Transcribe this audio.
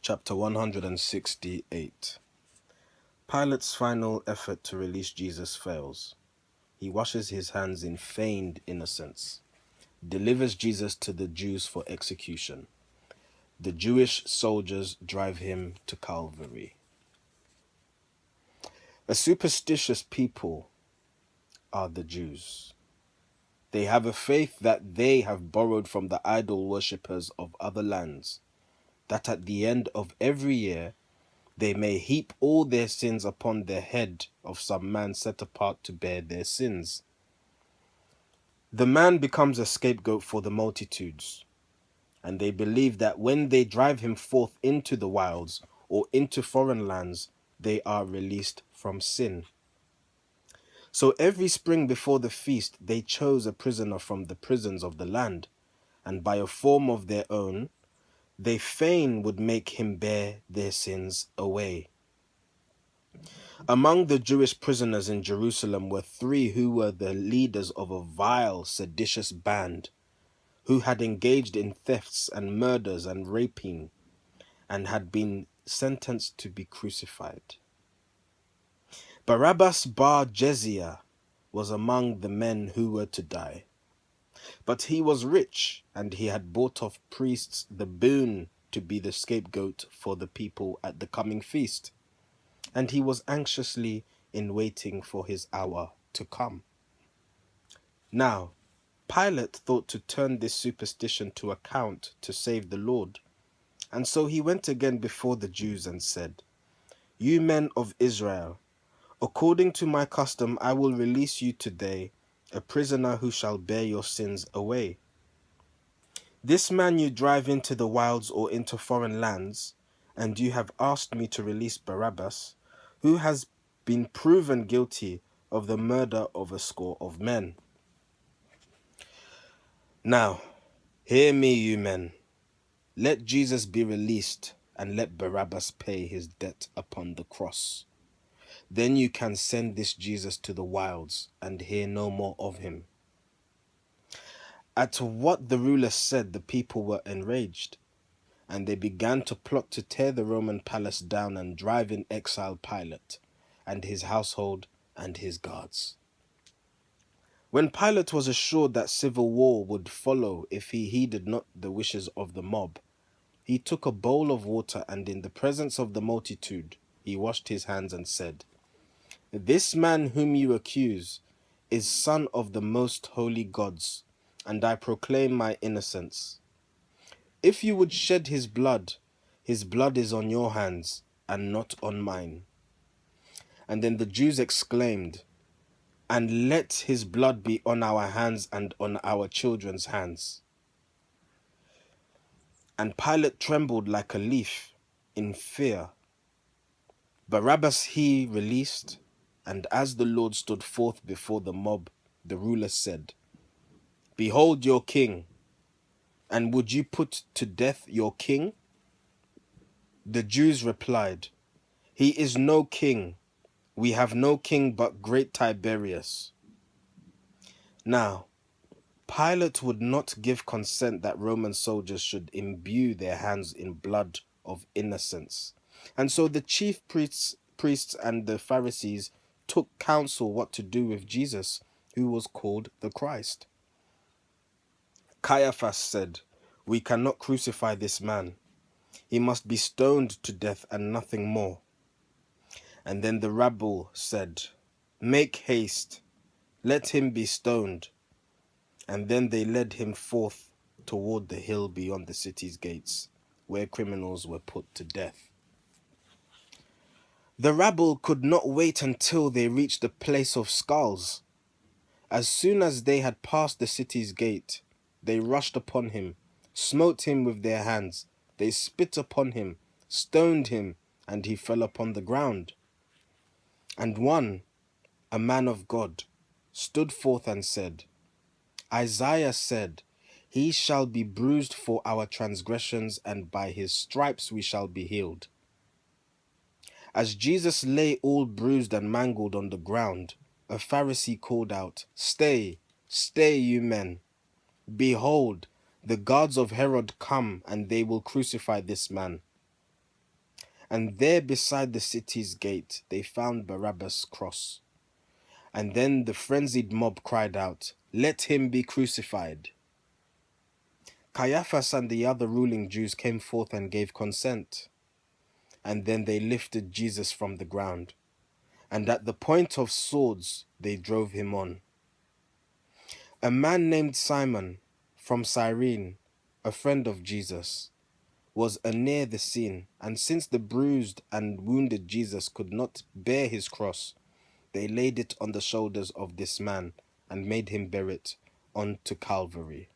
Chapter 168. Pilate's final effort to release Jesus fails. He washes his hands in feigned innocence, delivers Jesus to the Jews for execution. The Jewish soldiers drive him to Calvary. A superstitious people are the Jews. They have a faith that they have borrowed from the idol worshippers of other lands, that at the end of every year they may heap all their sins upon the head of some man set apart to bear their sins. The man becomes a scapegoat for the multitudes, and they believe that when they drive him forth into the wilds or into foreign lands, they are released from sin. So every spring before the feast, they chose a prisoner from the prisons of the land, and by a form of their own, they fain would make him bear their sins away. Among the Jewish prisoners in Jerusalem were 3 who were the leaders of a vile, seditious band, who had engaged in thefts and murders and raping, and had been sentenced to be crucified. Barabbas bar Jezia was among the men who were to die. But he was rich, and he had bought of priests the boon to be the scapegoat for the people at the coming feast, and he was anxiously in waiting for his hour to come. Now, Pilate thought to turn this superstition to account to save the Lord, and so he went again before the Jews and said, "You men of Israel, according to my custom I will release you today, a prisoner who shall bear your sins away. This man you drive into the wilds or into foreign lands, and you have asked me to release Barabbas, who has been proven guilty of the murder of a score of men. Now, hear me, you men. Let Jesus be released, and let Barabbas pay his debt upon the cross. Then you can send this Jesus to the wilds and hear no more of him." At what the rulers said, the people were enraged, and they began to plot to tear the Roman palace down and drive in exile Pilate and his household and his guards. When Pilate was assured that civil war would follow if he heeded not the wishes of the mob, he took a bowl of water and in the presence of the multitude he washed his hands and said, "This man whom you accuse is son of the most holy gods, and I proclaim my innocence. If you would shed his blood is on your hands and not on mine." And then the Jews exclaimed, "And let his blood be on our hands and on our children's hands." And Pilate trembled like a leaf in fear. Barabbas he released, and as the Lord stood forth before the mob, the ruler said, "Behold your king. And would you put to death your king?" The Jews replied, "He is no king. We have no king but great Tiberius." Now, Pilate would not give consent that Roman soldiers should imbue their hands in blood of innocence. And so the chief priests and the Pharisees took counsel what to do with Jesus, who was called the Christ. Caiaphas said, "We cannot crucify this man. He must be stoned to death and nothing more." And then the rabble said, "Make haste, let him be stoned." And then they led him forth toward the hill beyond the city's gates, where criminals were put to death. The rabble could not wait until they reached the place of skulls. As soon as they had passed the city's gate, they rushed upon him, smote him with their hands, they spit upon him, stoned him, and he fell upon the ground. And one, a man of God, stood forth and said, "Isaiah said, 'He shall be bruised for our transgressions, and by his stripes we shall be healed.'" As Jesus lay all bruised and mangled on the ground, a Pharisee called out, "Stay, stay, you men. Behold, the guards of Herod come, and they will crucify this man." And there beside the city's gate they found Barabbas' cross. And then the frenzied mob cried out, "Let him be crucified." Caiaphas and the other ruling Jews came forth and gave consent. And then they lifted Jesus from the ground, and at the point of swords they drove him on. A man named Simon from Cyrene, a friend of Jesus, was near the scene, and since the bruised and wounded Jesus could not bear his cross, they laid it on the shoulders of this man and made him bear it on to Calvary.